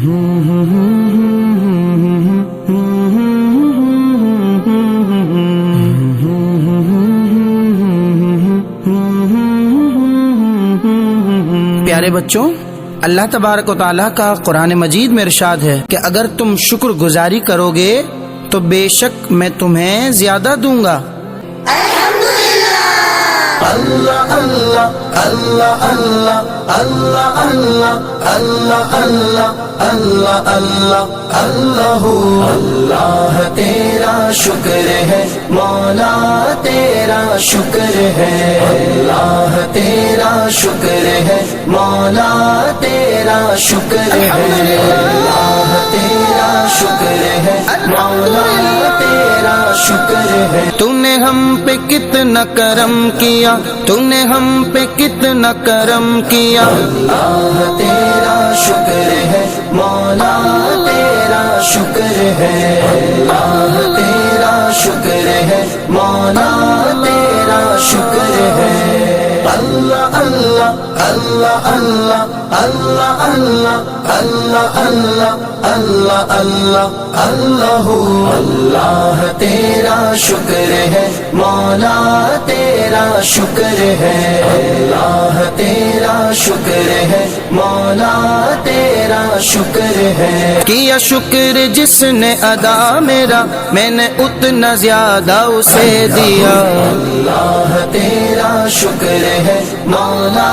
پیارے بچوں، اللہ تبارک و تعالیٰ کا قرآن مجید میں ارشاد ہے کہ اگر تم شکر گزاری کرو گے تو بے شک میں تمہیں زیادہ دوں گا۔ اللہ اللہ اللہ اللہ اللہ اللہ اللہ اللہ اللہ اللہ اللہ تیرا شکر ہے مولا تیرا شکر ہے، اللہ تیرا شکر ہے مولا تیرا شکر ہے، اللہ تیرا شکر ہے مولا تیرا شکر ہے۔ تو نے ہم پہ کتنا کرم کیا، تو نے ہم پہ کتنا کرم کیا، اللہ تیرا شکر ہے مولا تیرا شکر ہے، اللہ تیرا شکر ہے مولا تیرا شکر ہے۔ اللہ اللہ اللہ اللہ اللہ اللہ اللہ اللہ اللہ اللہ اللہ تیرا شکر ہے مولا تیرا شکر ہے، اللہ تیرا شکر ہے مولا تیرا شکر ہے۔ کیا شکر جس نے ادا میرا، میں نے اتنا زیادہ اسے دیا، اللہ تیرا شکر ہے مولا